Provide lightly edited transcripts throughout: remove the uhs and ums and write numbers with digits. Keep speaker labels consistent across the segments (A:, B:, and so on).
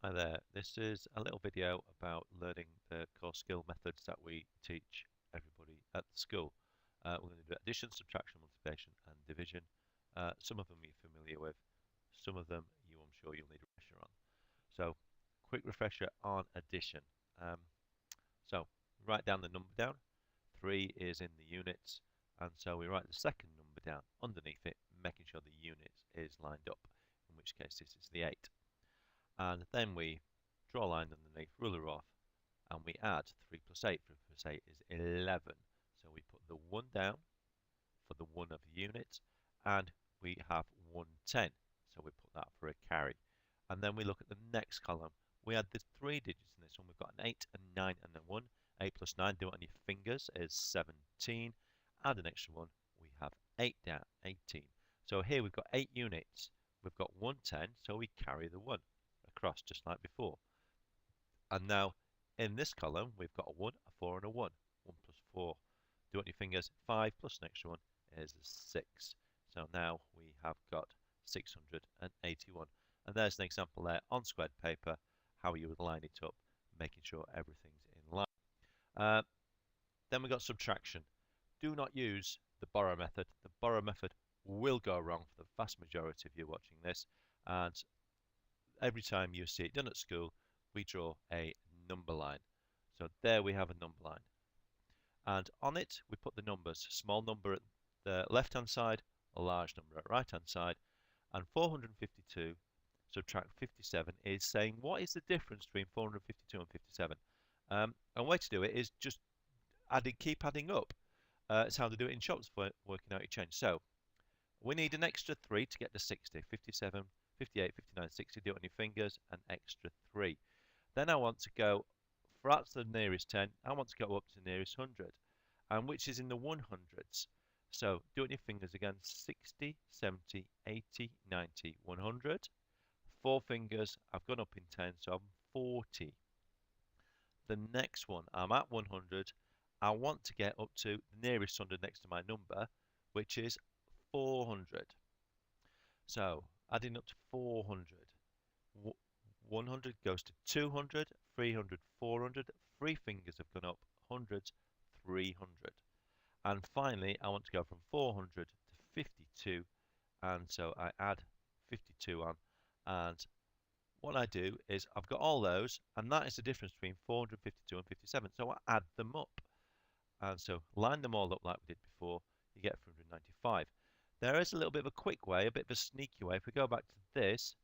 A: Hi there, this is a little video about learning the core skill methods that we teach everybody at the school. We're going to do addition, subtraction, multiplication and division. Some of them you're familiar with, some of them I'm sure you'll need a refresher on. So, quick refresher on addition. So, write down the number down, 3 is in the units, and so we write the second number down underneath it, making sure the unit is lined up, in which case this is the 8. And then we draw a line underneath, ruler off, and we add 3 plus 8. 3 plus 8 is 11. So we put the 1 down for the 1 of the unit, and we have 110. So we put that for a carry. And then we look at the next column. We add the 3 digits in this one. We've got an 8, a 9, and a 1. 8 plus 9, do it on your fingers, is 17. Add an extra 1. We have 8 down, 18. So here we've got 8 units. We've got 110, so we carry the 1 across just like before. And now in this column we've got a 1, a 4 and a 1. 1 plus 4, do it on your fingers, 5 plus an extra 1 is 6. So now we have got 681. And there's an example there on squared paper, how you would line it up, making sure everything's in line. Then we've got subtraction. Do not use the borrow method. The borrow method will go wrong for the vast majority of you watching this, and every time you see it done at school, we draw a number line. So there we have a number line. And on it, we put the numbers. Small number at the left-hand side, a large number at right-hand side. And 452 subtract 57 is saying, what is the difference between 452 and 57? And a way to do it is just keep adding up. It's how they do it in shops for working out your change. So we need an extra 3 to get to 60. 57, 58, 59, 60, do it on your fingers, an extra 3. Then I want to go, that's the nearest 10, I want to go up to the nearest 100, and which is in the 100s. So do it on your fingers again, 60, 70, 80, 90, 100. 4 fingers, I've gone up in 10, so I'm 40. The next one, I'm at 100, I want to get up to the nearest 100 next to my number, which is 400. So adding up to 400, 100 goes to 200, 300, 400, 3 fingers have gone up, 100, 300. And finally, I want to go from 400 to 52, and so I add 52 on, and what I do is I've got all those, and that is the difference between 452 and 57, so I add them up. And so line them all up like we did before, you get 395. There is a little bit of a quick way, a bit of a sneaky way. If we go back to this,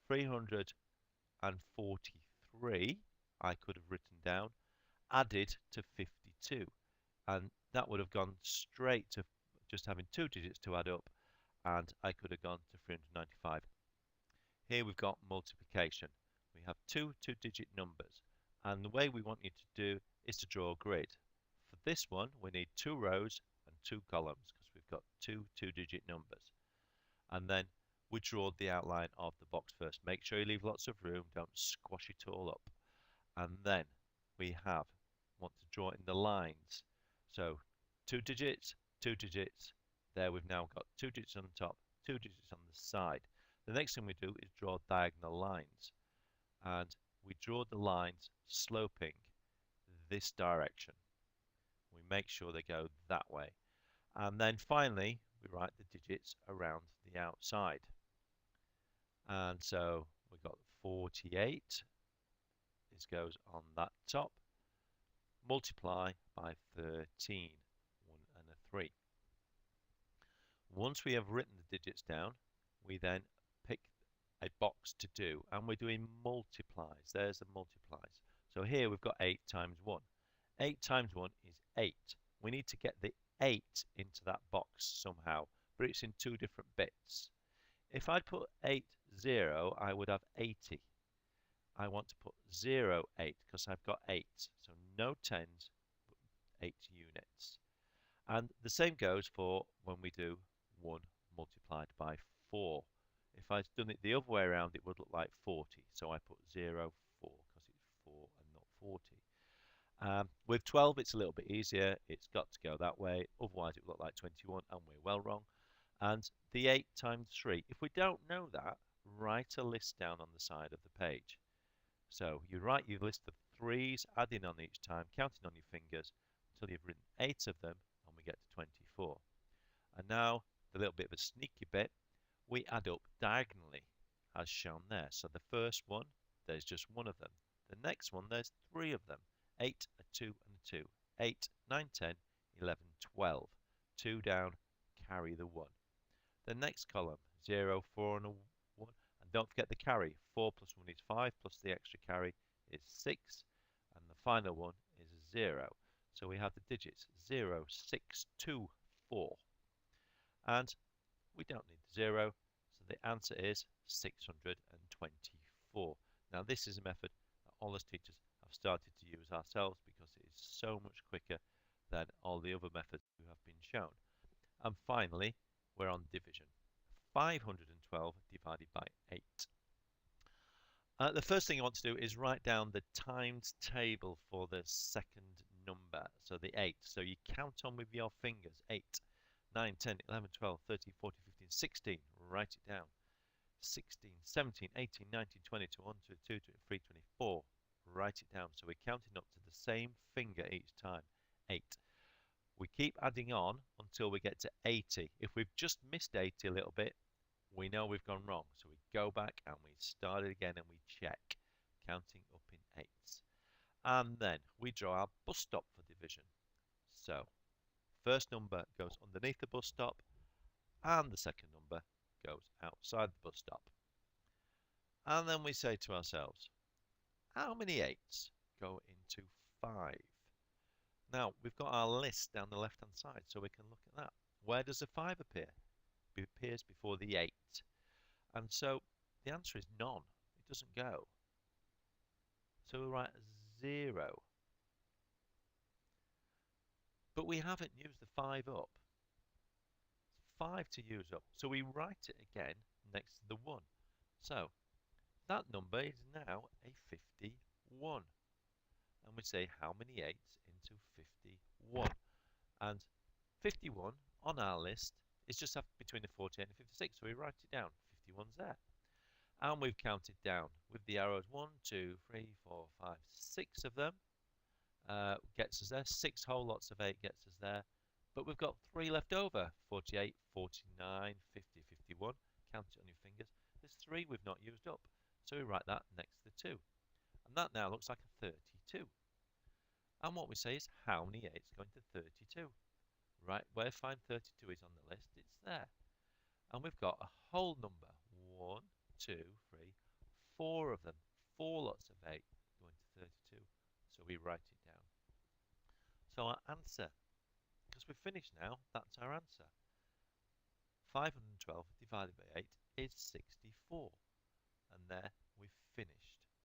A: 343, I could have written down, added to 52. And that would have gone straight to just having 2 digits to add up, and I could have gone to 395. Here we've got multiplication. We have 2 two-digit numbers, and the way we want you to do is to draw a grid. For this one, we need 2 rows and 2 columns because we've got 2 two-digit numbers. And then we draw the outline of the box first. Make sure you leave lots of room, don't squash it all up. And then we want to draw in the lines. So 2 digits, 2 digits. There we've now got 2 digits on the top, 2 digits on the side. The next thing we do is draw diagonal lines. And we draw the lines sloping this direction. We make sure they go that way. And then finally, we write the digits around the outside. And so we've got 48. This goes on that top. Multiply by 13. 1 and a 3. Once we have written the digits down, we then pick a box to do, and we're doing multiplies. There's the multiplies. So here we've got 8 times 1. 8 times 1 is 8. We need to get the 8 into that box somehow, but it's in 2 different bits. If I put 8, 0, I would have 80. I want to put 0, 8 because I've got 8. So no 10s, but 8 units. And the same goes for when we do 1 multiplied by 4. If I'd done it the other way around, it would look like 40. So I put 0, 4 because it's 4 and not 40. With 12, it's a little bit easier. It's got to go that way. Otherwise, it would look like 21, and we're well wrong. And the 8 times 3. If we don't know that, write a list down on the side of the page. So you write your list of 3's, adding on each time, counting on your fingers until you've written 8 of them, and we get to 24. And now, the little bit of a sneaky bit, we add up diagonally, as shown there. So the first one, there's just one of them. The next one, there's 3 of them. 8, a 2, and a 2. 8, 9, 10, 11, 12. 2 down, carry the 1. The next column, 0, 4, and a 1. And don't forget the carry. 4 plus 1 is 5, plus the extra carry is 6. And the final one is a 0. So we have the digits 0, 6, 2, 4. And we don't need the 0, so the answer is 624. Now this is a method that all us teachers have started to use ourselves because it is so much quicker than all the other methods who have been shown. And finally, we're on division. 512 divided by 8. The first thing I want to do is write down the times table for the second number, so the 8. So you count on with your fingers, 8, 9, 10, 11, 12, 13, 14, 15, 16. Write it down. 16, 17, 18, 19, 20, 21, 22, 23, 24. Write it down. So we're counting up to the same finger each time. 8. We keep adding on until we get to 80. If we've just missed 80 a little bit, we know we've gone wrong. So we go back and we start it again and we check, counting up in 8s. And then we draw our bus stop for division. So first number goes underneath the bus stop, and the second number goes outside the bus stop. And then we say to ourselves, how many 8s go into 5? Now, we've got our list down the left-hand side, so we can look at that. Where does the 5 appear? It appears before the 8. And so the answer is none. It doesn't go. So we'll write 0. But we haven't used the 5 up. 5 to use up. So we write it again next to the 1. So that number is now a 51. And we say how many 8s into 51. And 51 on our list is just between the 48 and the 56. So we write it down. 51's there. And we've counted down with the arrows. 1, 2, 3, 4, 5, 6 of them. Gets us there. 6 whole lots of 8 gets us there. But we've got 3 left over. 48, 49, 50, 51. Count it on your fingers. There's 3 we've not used up. So we write that next to the 2. And that now looks like a 32. And what we say is how many 8s go into 32? Right, where find 32 is on the list, it's there. And we've got a whole number. 1, 2, 3, 4 of them. 4 lots of 8 go into 32. So we write it down. So our answer, because we've finished now, that's our answer. 512 divided by 8 is 64. And there